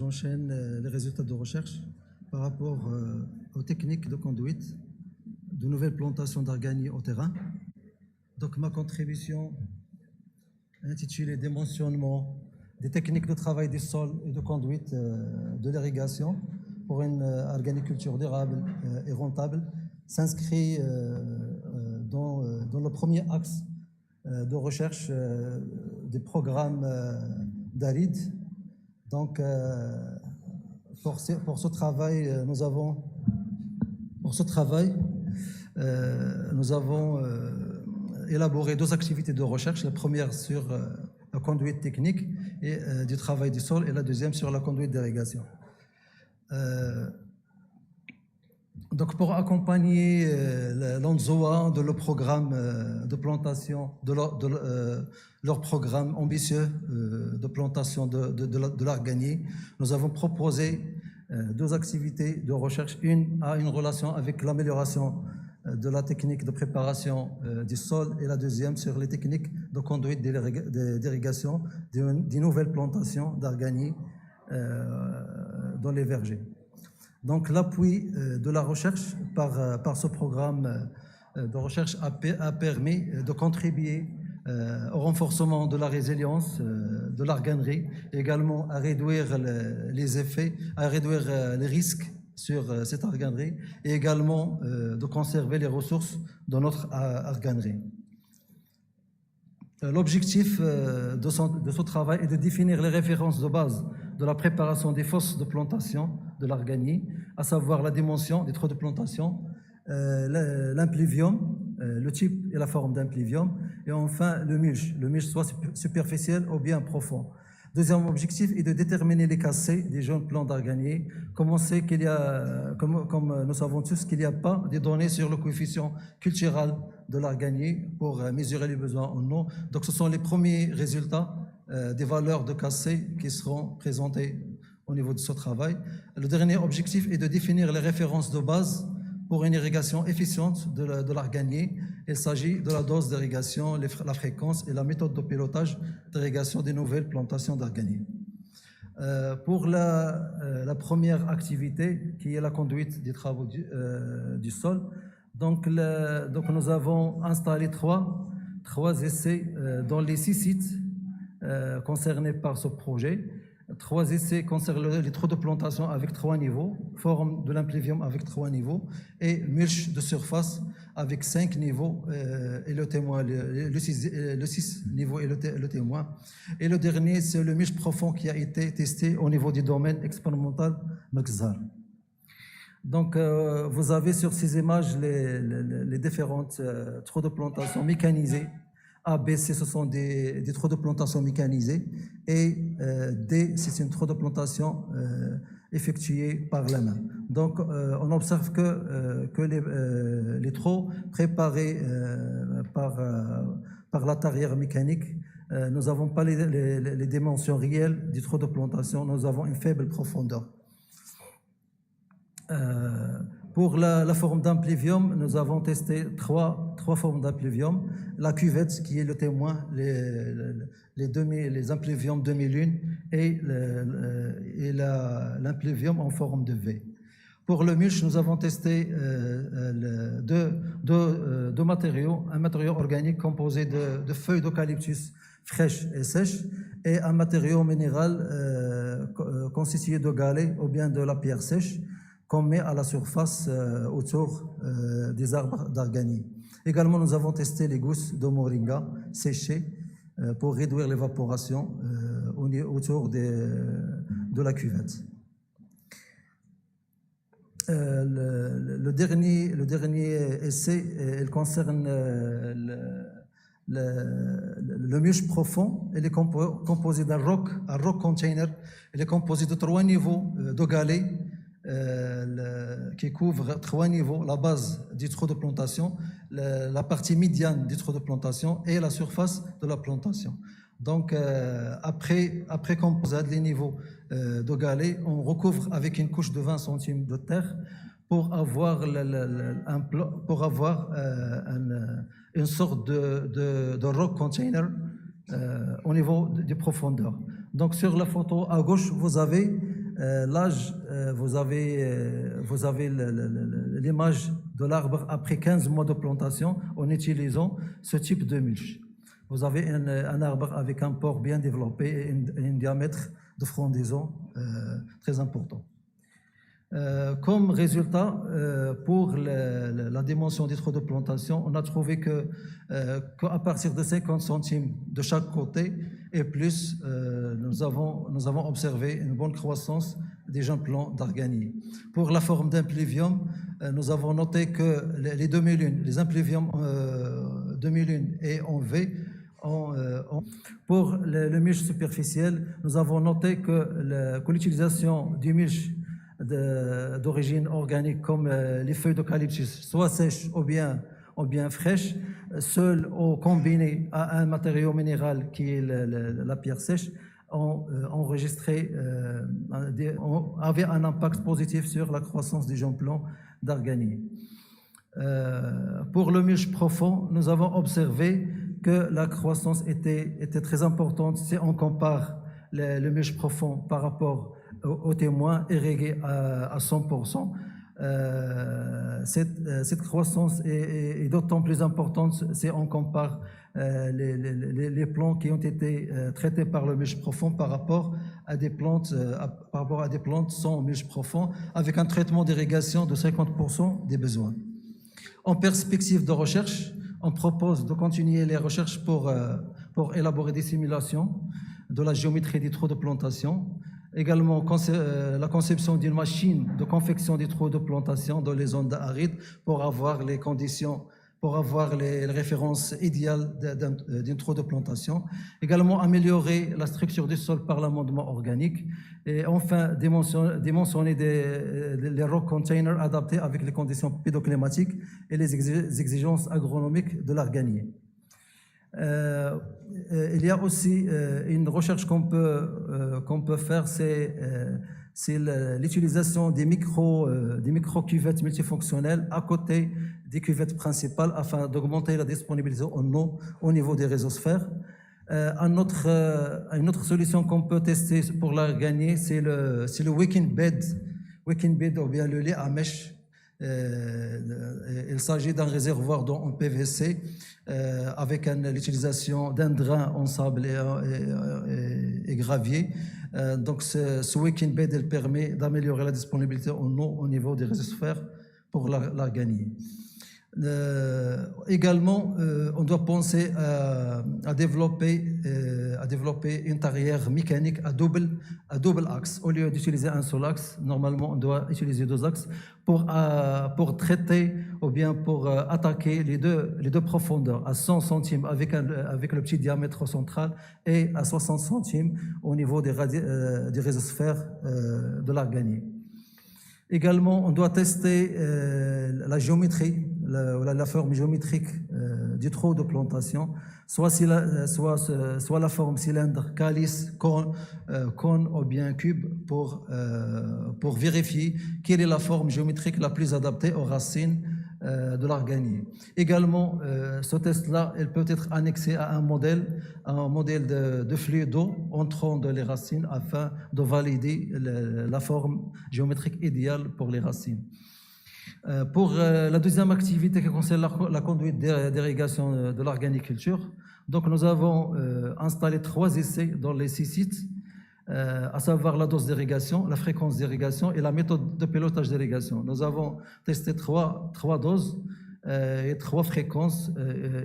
j'enchaîne les résultats de recherche par rapport aux techniques de conduite de nouvelles plantations d'arganies au terrain. Donc ma contribution intitulée Démentionnement des techniques de travail du sol et de conduite de l'irrigation pour une arganiculture durable et rentable s'inscrit dans le premier axe de recherche des programmes d'ARID. Donc, pour ce travail, nous avons élaboré deux activités de recherche. La première sur la conduite technique et du travail du sol, et la deuxième sur la conduite d'irrigation. Donc, pour accompagner l'ANZOA de leur programme de plantation, de leur programme ambitieux de plantation de l'arganier, nous avons proposé deux activités de recherche. Une a une relation avec l'amélioration de la technique de préparation du sol, et la deuxième sur les techniques de conduite d'irrigation des nouvelles plantations d'arganier dans les vergers. Donc l'appui de la recherche par ce programme de recherche a permis de contribuer au renforcement de la résilience de l'arganerie, et également à réduire les effets, à réduire les risques sur cette arganerie, et également de conserver les ressources de notre arganerie. L'objectif de ce travail est de définir les références de base de la préparation des fosses de plantation de l'arganier, à savoir la dimension des trous de plantation, l'impluvium, le type et la forme d'impluvium, et enfin le mulch soit superficiel ou bien profond. Deuxième objectif est de déterminer les cassés des jeunes plants d'arganier. Comme nous savons tous qu'il n'y a pas de données sur le coefficient cultural de l'arganier pour mesurer les besoins en eau. Donc ce sont les premiers résultats des valeurs de cassés qui seront présentés au niveau de ce travail. Le dernier objectif est de définir les références de base pour une irrigation efficiente de l'arganier. Il s'agit de la dose d'irrigation, la fréquence et la méthode de pilotage d'irrigation des nouvelles plantations d'arganier. Pour la première activité, qui est la conduite des travaux du sol, donc nous avons installé trois essais dans les 6 sites concernés par ce projet. 3 essais concernent les trous de plantation avec 3 niveaux, forme de l'impluvium avec 3 niveaux, et mulch de surface avec 5 niveaux et le témoin, le 6 niveaux et le témoin. Et le dernier, c'est le mulch profond qui a été testé au niveau du domaine expérimental Mekzar. Donc, vous avez sur ces images les différentes trous de plantation mécanisés. A, B, C, ce sont des trous de plantation mécanisés, et D, c'est une trou de plantation effectuée par la main. Donc, on observe que les trous préparés par la tarière mécanique, nous n'avons pas les dimensions réelles du trou de plantation, nous avons une faible profondeur. Pour la forme d'impluvium, nous avons testé trois formes d'impluvium. La cuvette, qui est le témoin, les impluviums demi-lune, et l'impluvium en forme de V. Pour le mulch, nous avons testé deux matériaux, un matériau organique composé de feuilles d'eucalyptus fraîches et sèches, et un matériau minéral constitué de galets ou bien de la pierre sèche, qu'on met à la surface autour des arbres d'arganier. Également, nous avons testé les gousses de moringa séchées pour réduire l'évaporation autour de la cuvette. Le dernier essai, il concerne le mulch profond. Il est composé d'un rock container. Il est composé de 3 niveaux de galets qui couvre 3 niveaux, la base du trou de plantation, la partie médiane du trou de plantation et la surface de la plantation. Donc, après composade les niveaux de galets, on recouvre avec une couche de 20 centimes de terre pour avoir une sorte de rock container au niveau des profondeurs. Donc, sur la photo à gauche, vous avez l'âge, vous avez l'image de l'arbre après 15 mois de plantation en utilisant ce type de mulch. Vous avez un arbre avec un port bien développé et un diamètre de frondaison très important. Comme résultat, pour la dimension des trous de plantation, on a trouvé qu'à partir de 50 centimes de chaque côté et plus, nous avons observé une bonne croissance des jeunes plants d'arganier. Pour la forme d'impluvium, nous avons noté que les demi-lunes, les impluviums demi-lunes et en V, pour le mulch superficiel, nous avons noté que l'utilisation du mulch d'origine organique comme les feuilles d'eucalyptus, soit sèches ou bien fraîches, seules ou combinées à un matériau minéral qui est la pierre sèche, ont enregistré, avaient un impact positif sur la croissance des jeunes plants d'arganier. Pour le mulch profond, nous avons observé que la croissance était très importante si on compare le mulch profond par rapport aux témoins irrigués à 100%. Cette croissance est d'autant plus importante si on compare les plants qui ont été traités par le mulch profond par rapport à des plantes sans mulch profond, avec un traitement d'irrigation de 50% des besoins. En perspective de recherche, on propose de continuer les recherches pour élaborer des simulations de la géométrie des trous de plantation. Également, la conception d'une machine de confection des trous de plantation dans les zones arides pour avoir les conditions, pour avoir les références idéales d'un trou de plantation. Également, améliorer la structure du sol par l'amendement organique. Et enfin, dimensionner les rock containers adaptés avec les conditions pédoclimatiques et les exigences agronomiques de l'arganier. Il y a aussi une recherche qu'on peut faire, c'est l'utilisation des micro-cuvettes multifonctionnelles à côté des cuvettes principales afin d'augmenter la disponibilité en eau au niveau des rhizosphères. Une autre solution qu'on peut tester pour l'arganier, c'est le wicking bed ou bien le lit à mèche. Il s'agit d'un réservoir en PVC avec l'utilisation d'un drain en sable et gravier. Donc ce wicking bed il permet d'améliorer la disponibilité en eau au niveau des rhizosphères pour l'arganier. Également, on doit penser à développer une tarière mécanique à double axe. Au lieu d'utiliser un seul axe, normalement, on doit utiliser deux axes pour traiter ou bien pour attaquer les deux profondeurs, à 100 centimes avec le petit diamètre central et à 60 centimes au niveau des rhizosphères de l'arganier. Également, on doit tester la géométrie, la forme géométrique du trou de plantation, soit la forme cylindre, calice, cône ou bien cube pour vérifier quelle est la forme géométrique la plus adaptée aux racines de l'arganier. Également, ce test-là, il peut être annexé à un modèle de flux d'eau entrant dans les racines afin de valider la forme géométrique idéale pour les racines. Pour la deuxième activité qui concerne la conduite d'irrigation de l'arganiculture, donc nous avons installé 3 essais dans les 6 sites, à savoir la dose d'irrigation, la fréquence d'irrigation et la méthode de pilotage d'irrigation. Nous avons testé 3 doses et 3 fréquences,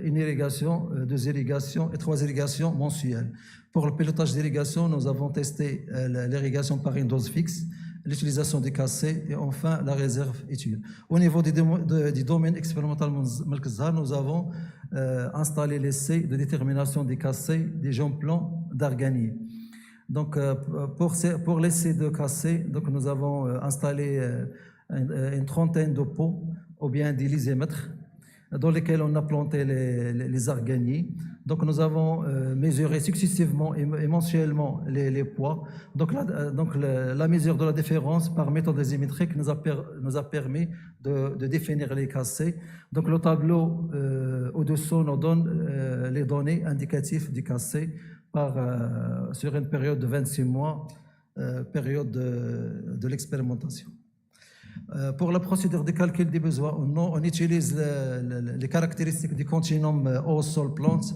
une irrigation, 2 irrigations et 3 irrigations mensuelles. Pour le pilotage d'irrigation, nous avons testé l'irrigation par une dose fixe, l'utilisation des cassés et enfin la réserve utile. Au niveau du domaine expérimental Malkazar, nous avons installé l'essai de détermination des cassés des jeunes plants d'arganier. Donc, pour l'essai de cassés, donc nous avons installé une trentaine de pots ou bien des lysémètres dans lesquels on a planté les arganiers. Donc nous avons mesuré successivement et mensuellement les poids. Donc la mesure de la différence par méthode désimétrique nous a permis de définir les cassés. Donc le tableau au-dessous nous donne les données indicatives du cassé sur une période de 26 mois période de l'expérimentation. Pour la procédure de calcul des besoins, on utilise les caractéristiques du continuum eau-sol-plante.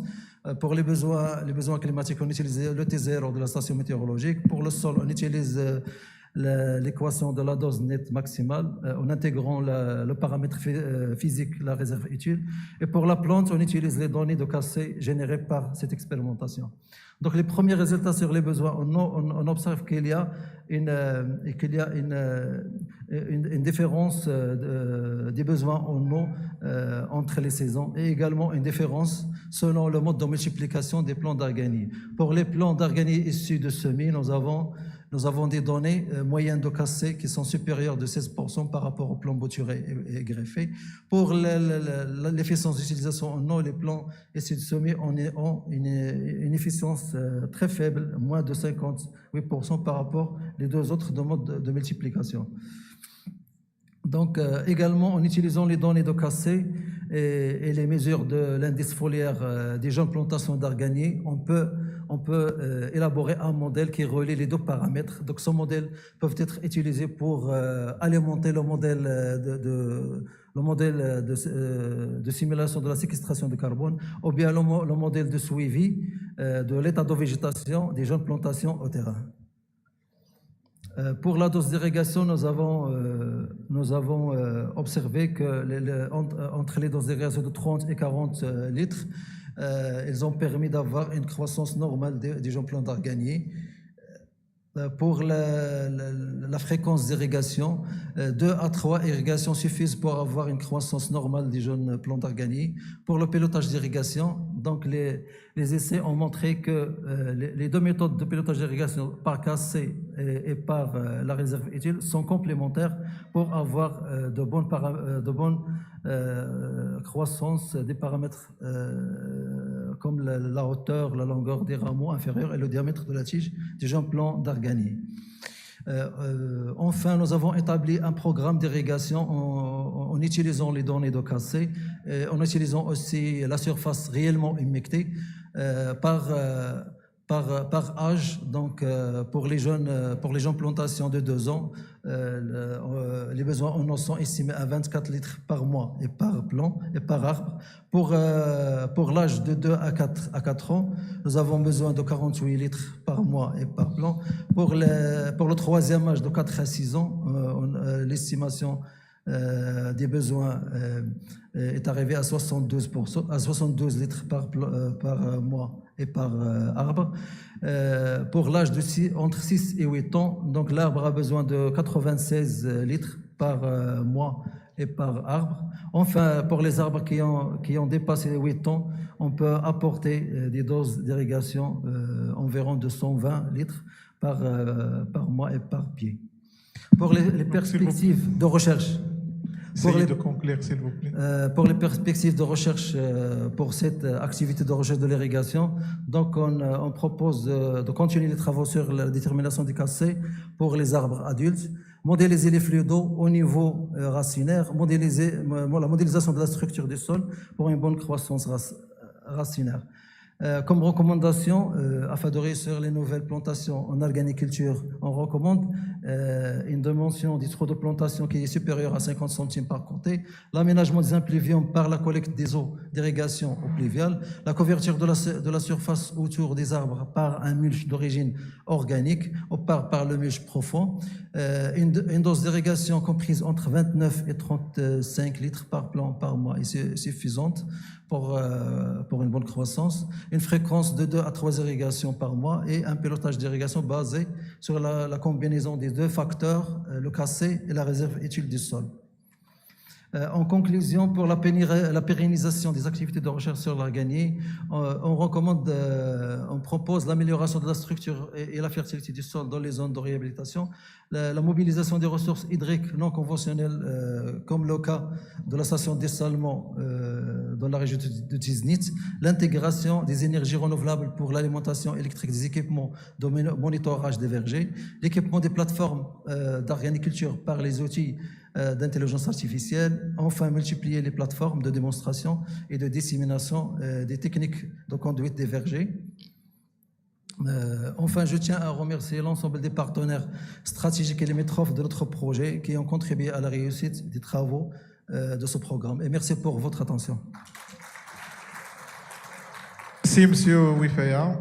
Pour les besoins climatiques, on utilise le T0 de la station météorologique. Pour le sol, on utilise l'équation de la dose nette maximale en intégrant le paramètre physique, la réserve utile. Et pour la plante, on utilise les données de Cassay générées par cette expérimentation. Donc les premiers résultats sur les besoins, on observe qu'il y a une différence des besoins en eau entre les saisons et également une différence selon le mode de multiplication des plants d'Argani. Pour les plants d'Argani issus de semis, nous avons des données moyennes de Cassay qui sont supérieures de 16% par rapport aux plants bouturés et greffés. Pour l'efficience d'utilisation en eau, les plants issus de semis ont une efficience très faible, moins de 58% par rapport aux deux autres modes de multiplication. Donc, également, en utilisant les données de Cassay et les mesures de l'indice foliaire des jeunes plantations d'Argani, on peut élaborer un modèle qui relie les deux paramètres. Donc, ce modèle peut être utilisé pour alimenter le modèle de simulation de la séquestration de carbone ou bien le modèle de suivi de l'état de végétation des jeunes plantations au terrain. Pour la dose d'irrigation, nous avons observé que entre les doses d'irrigation de 30 et 40 litres, ils ont permis d'avoir une croissance normale des jeunes plants d'Argani. Pour la fréquence d'irrigation, 2 à 3 irrigations suffisent pour avoir une croissance normale des jeunes plants d'Argani. Pour le pilotage d'irrigation, donc les essais ont montré que les deux méthodes de pilotage d'irrigation par Cassay et par la réserve utile sont complémentaires pour avoir de bonnes croissances des paramètres comme la hauteur, la longueur des rameaux inférieurs et le diamètre de la tige des jeunes plants d'Argani. Enfin, nous avons établi un programme d'irrigation en utilisant les données de Cassay, en utilisant aussi la surface réellement humectée par âge. Donc, pour les jeunes plantations de 2 ans, les besoins en eau sont estimés à 24 litres par mois et par plant et par arbre. Pour l'âge de 2 à 4 ans, nous avons besoin de 48 litres par mois et par plant. Pour le troisième âge de 4 à 6 ans, l'estimation des besoins est arrivée à 72 litres par mois et par arbre. Pour l'âge entre 6 et 8 ans, donc l'arbre a besoin de 96 litres par mois et par arbre. Enfin, pour les arbres qui ont dépassé les 8 ans, on peut apporter des doses d'irrigation environ de 120 litres par mois et par pied. Pour les perspectives de recherche, Essayez de conclure, s'il vous plaît. Pour les perspectives de recherche pour cette activité de recherche de l'irrigation, donc on propose de continuer les travaux sur la détermination du Cassay pour les arbres adultes, modéliser les flux d'eau au niveau racinaire, la modélisation de la structure du sol pour une bonne croissance racinaire. Comme recommandation, afin de réussir les nouvelles plantations en organiculture, on recommande une dimension du trou de plantation qui est supérieure à 50 centimes par côté, l'aménagement des impluviums par la collecte des eaux d'irrigation au pluvial, la couverture de la surface autour des arbres par un mulch d'origine organique ou par le mulch profond, une dose d'irrigation comprise entre 29 et 35 litres par plant par mois est suffisante pour une bonne croissance, une fréquence de 2 à 3 irrigations par mois et un pilotage d'irrigation basé sur la combinaison des deux facteurs, le Cassay et la réserve utile du sol. En conclusion, pour la pérennisation des activités de recherche sur l'Argani, on propose l'amélioration de la structure et la fertilité du sol dans les zones de réhabilitation, la mobilisation des ressources hydriques non conventionnelles, comme le cas de la station de dessalement dans la région de Tiznit, l'intégration des énergies renouvelables pour l'alimentation électrique des équipements de monitorage des vergers, l'équipement des plateformes d'arganiculture par les outils d'intelligence artificielle, enfin multiplier les plateformes de démonstration et de dissémination des techniques de conduite des vergers. Enfin, je tiens à remercier l'ensemble des partenaires stratégiques et limitrophes de notre projet qui ont contribué à la réussite des travaux de ce programme. Et merci pour votre attention. Merci, Monsieur Wifaya.